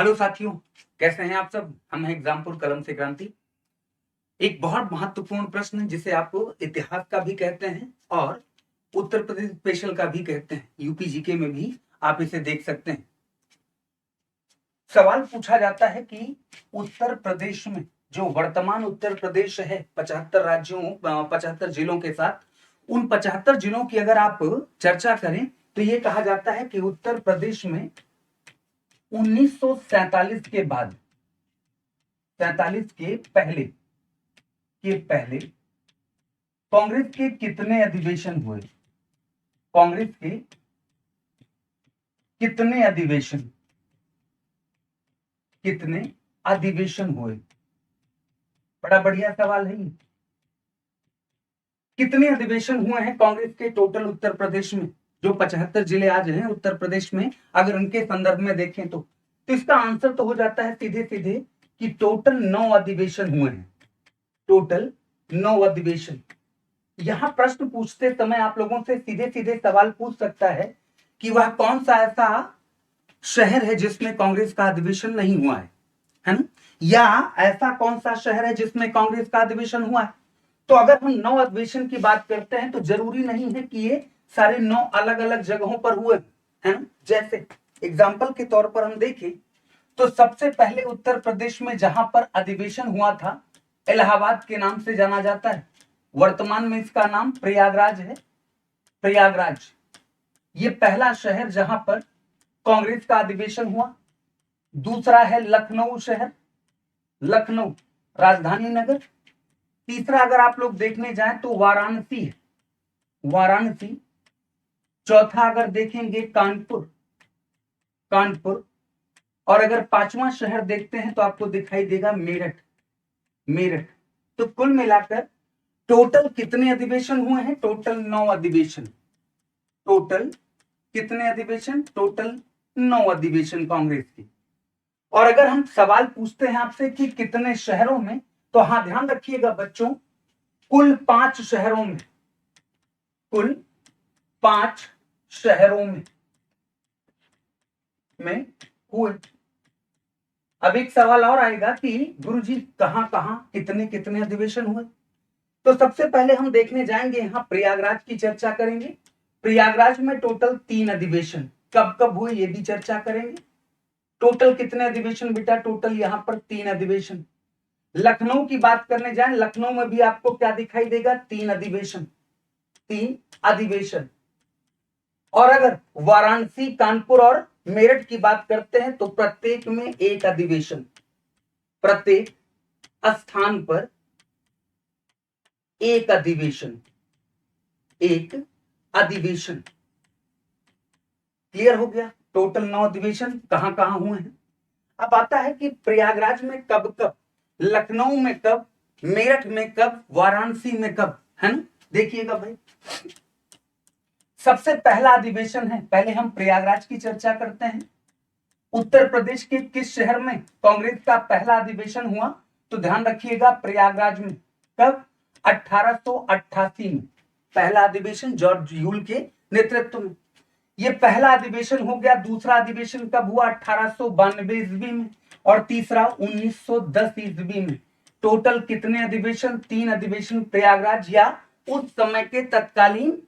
Hello साथियों, कैसे हैं आप सब। हम हैं एग्जामपुर कलम से क्रांति। एक बहुत महत्वपूर्ण प्रश्न जिसे आपको इतिहास का भी कहते हैं और उत्तर प्रदेश स्पेशल का भी कहते हैं, यूपी जीके में भी आप इसे देख सकते हैं। सवाल पूछा जाता है कि उत्तर प्रदेश में जो वर्तमान उत्तर प्रदेश है 75 राज्यों 75 जिलों के साथ, उन 75 जिलों की अगर आप चर्चा करें तो ये कहा जाता है कि उत्तर प्रदेश में 1947 के बाद 47 के पहले कांग्रेस के कितने अधिवेशन हुए। कांग्रेस के कितने अधिवेशन हुए। बड़ा बढ़िया सवाल है ये। कितने अधिवेशन हुए हैं कांग्रेस के टोटल उत्तर प्रदेश में, जो 75 जिले आज हैं उत्तर प्रदेश में, अगर उनके संदर्भ में देखें तो इसका आंसर तो हो जाता है सीधे सीधे कि टोटल 9 अधिवेशन हुए हैं। टोटल 9 अधिवेशन। यहां प्रश्न पूछते समय आप लोगों से सीधे सीधे सवाल पूछ सकता है कि वह कौन सा ऐसा शहर है जिसमें कांग्रेस का अधिवेशन नहीं हुआ है ना, या ऐसा कौन सा शहर है जिसमें कांग्रेस का अधिवेशन हुआ है। तो अगर हम 9 अधिवेशन की बात करते हैं तो जरूरी नहीं है कि ये सारे 9 अलग अलग जगहों पर हुए, है ना। जैसे एग्जाम्पल के तौर पर हम देखें तो सबसे पहले उत्तर प्रदेश में जहां पर अधिवेशन हुआ था, इलाहाबाद के नाम से जाना जाता है। वर्तमान में इसका नाम प्रयागराज है। प्रयागराज ये पहला शहर जहां पर कांग्रेस का अधिवेशन हुआ। दूसरा है लखनऊ शहर, लखनऊ राजधानी नगर। तीसरा अगर आप लोग देखने जाएं तो वाराणसी है, वाराणसी। चौथा अगर देखेंगे कानपुर, कानपुर। और अगर पांचवा शहर देखते हैं तो आपको दिखाई देगा मेरठ, मेरठ। तो कुल मिलाकर टोटल कितने अधिवेशन हुए हैं? टोटल 9 अधिवेशन। टोटल कितने अधिवेशन? टोटल 9 अधिवेशन कांग्रेस की। और अगर हम सवाल पूछते हैं आपसे कि कितने शहरों में, तो हाँ ध्यान रखिएगा बच्चों, कुल 5 शहरों में, कुल 5 शहरों में हुए। अब एक सवाल और आएगा कि गुरुजी कहां कहां कितने कितने अधिवेशन हुए। तो सबसे पहले हम देखने जाएंगे, यहां प्रयागराज की चर्चा करेंगे। प्रयागराज में टोटल 3 अधिवेशन कब कब हुए ये भी चर्चा करेंगे। टोटल कितने अधिवेशन बेटा? टोटल यहां पर 3 अधिवेशन। लखनऊ की बात करने जाएं, लखनऊ में भी आपको क्या दिखाई देगा? 3 अधिवेशन, 3 अधिवेशन। और अगर वाराणसी, कानपुर और मेरठ की बात करते हैं तो प्रत्येक में 1 अधिवेशन, प्रत्येक स्थान पर 1 अधिवेशन, 1 अधिवेशन। क्लियर हो गया? टोटल 9 अधिवेशन कहां कहां हुए हैं। अब आता है कि प्रयागराज में कब कब, लखनऊ में कब, मेरठ में कब, वाराणसी में कब, है ना। देखिएगा भाई, सबसे पहला अधिवेशन है, पहले हम प्रयागराज की चर्चा करते हैं। उत्तर प्रदेश के किस शहर में कांग्रेस का पहला अधिवेशन हुआ? तो ध्यान रखिएगा प्रयागराज में। कब? 1888 में पहला अधिवेशन जॉर्ज यूल के नेतृत्व में। यह पहला अधिवेशन हो गया। दूसरा अधिवेशन कब हुआ? 1892 ईस्वी में। और तीसरा 1910 ईस्वी में। टोटल कितने अधिवेशन? 3 अधिवेशन प्रयागराज या उस समय के तत्कालीन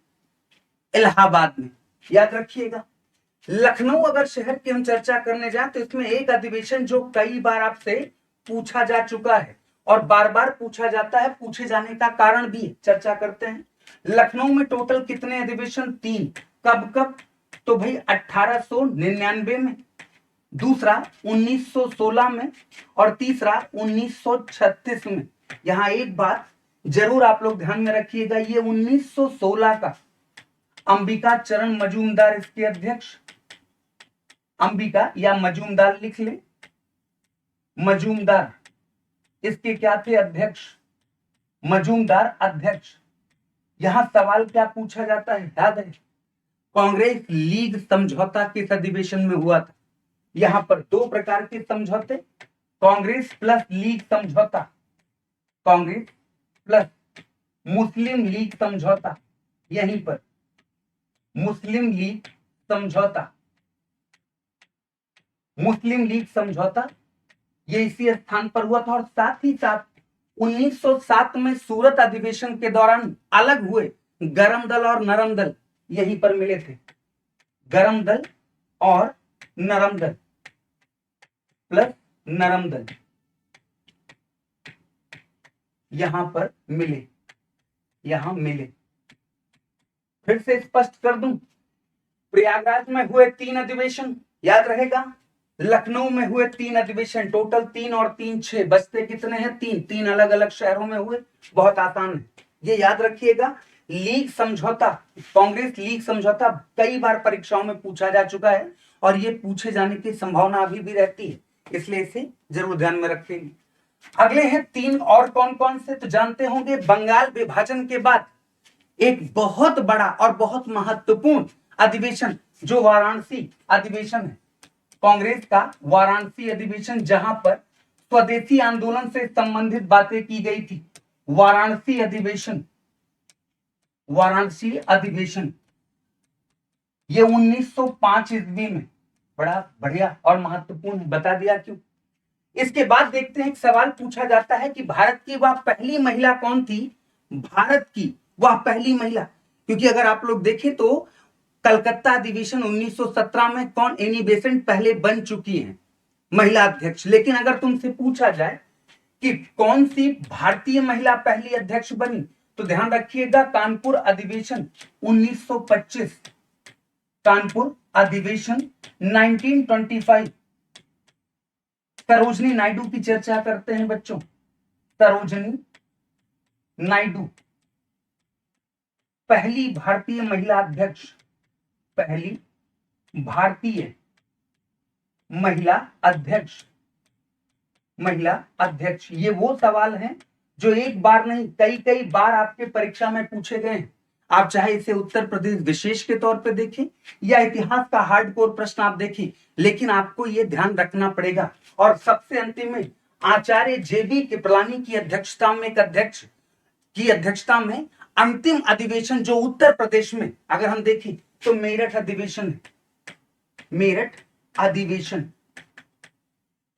इलाहाबाद में। याद रखिएगा। लखनऊ अगर शहर की हम चर्चा करने जाए तो इसमें 1 अधिवेशन जो कई बार आपसे पूछा जा चुका है और बार बार पूछा जाता है, पूछे जाने का कारण भी चर्चा करते हैं। लखनऊ में टोटल कितने अधिवेशन? 3। कब कब? तो भाई 1899 में, दूसरा 1916 में और तीसरा 1936 में। यहां एक बात जरूर आप लोग ध्यान में रखिएगा, ये 1916 का अंबिका चरण मजूमदार इसके अध्यक्ष, अंबिका या मजूमदार लिख ले, मजूमदार इसके क्या थे? अध्यक्ष, मजूमदार अध्यक्ष। यहां सवाल क्या पूछा जाता है? याद है, कांग्रेस लीग समझौता किस अधिवेशन में हुआ था? यहां पर 2 प्रकार के समझौते, कांग्रेस प्लस लीग समझौता, कांग्रेस प्लस मुस्लिम लीग समझौता। यहीं पर मुस्लिम लीग समझौता, मुस्लिम लीग समझौता, ये इसी स्थान पर हुआ था। और साथ ही साथ 1907 में सूरत अधिवेशन के दौरान अलग हुए गरम दल और नरम दल यहीं पर मिले थे। गरम दल और नरम दल प्लस नरम दल यहां पर मिले, यहां मिले। फिर से स्पष्ट कर दूं, प्रयागराज में हुए 3 अधिवेशन, याद रहेगा। लखनऊ में हुए 3 अधिवेशन, टोटल 3 और 3 6, बचते कितने हैं? 3 अलग अलग शहरों में हुए। बहुत आसान है, ये याद रखिएगा। लीग समझौता, कांग्रेस लीग समझौता कई बार परीक्षाओं में पूछा जा चुका है और ये पूछे जाने की संभावना अभी भी रहती है, इसलिए इसे जरूर ध्यान में रखेंगे। अगले हैं 3 और कौन कौन से, तो जानते होंगे। बंगाल विभाजन के बाद एक बहुत बड़ा और बहुत महत्वपूर्ण अधिवेशन जो वाराणसी अधिवेशन है, कांग्रेस का वाराणसी अधिवेशन, जहां पर स्वदेशी आंदोलन से संबंधित बातें की गई थी। वाराणसी अधिवेशन, वाराणसी अधिवेशन ये 1905 ईस्वी में, बड़ा बढ़िया और महत्वपूर्ण है, बता दिया क्यों। इसके बाद देखते हैं, एक सवाल पूछा जाता है कि भारत की वह पहली महिला कौन थी? भारत की वह पहली महिला, क्योंकि अगर आप लोग देखें तो कलकत्ता अधिवेशन 1917 में कौन, एनी बेसेंट पहले बन चुकी हैं महिला अध्यक्ष। लेकिन अगर तुमसे पूछा जाए कि कौन सी भारतीय महिला पहली अध्यक्ष बनी, तो ध्यान रखिएगा कानपुर अधिवेशन 1925, कानपुर अधिवेशन 1925। सरोजनी नायडू की चर्चा करते हैं बच्चों। सरोजनी नायडू पहली भारतीय महिला अध्यक्ष, पहली भारतीय महिला अध्यक्ष, महिला अध्यक्ष। ये वो सवाल हैं जो एक बार नहीं कई कई बार आपके परीक्षा में पूछे गए हैं। आप चाहे इसे उत्तर प्रदेश विशेष के तौर पे देखें या इतिहास का हार्डकोर प्रश्न आप देखें, लेकिन आपको ये ध्यान रखना पड़ेगा। और सबसे अंतिम में आचार्य जेबी कृपलानी की अध्यक्षता में, एक अध्यक्ष की अध्यक्षता में अंतिम अधिवेशन जो उत्तर प्रदेश में अगर हम देखें तो मेरठ अधिवेशन है, मेरठ अधिवेशन।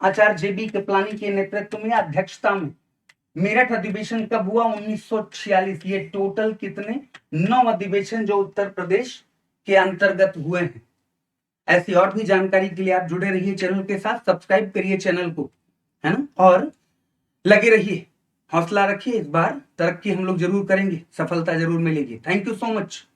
आचार्य जेबी कृपलानी के नेतृत्व में, अध्यक्षता में मेरठ अधिवेशन कब हुआ? 1946। ये टोटल कितने? 9 अधिवेशन जो उत्तर प्रदेश के अंतर्गत हुए हैं। ऐसी और भी जानकारी के लिए आप जुड़े रहिए चैनल के साथ, सब्सक्राइब करिए चैनल को, है ना, और लगे रहिए, हौसला रखिए। इस बार तरक्की हम लोग जरूर करेंगे, सफलता जरूर मिलेगी। Thank you so much.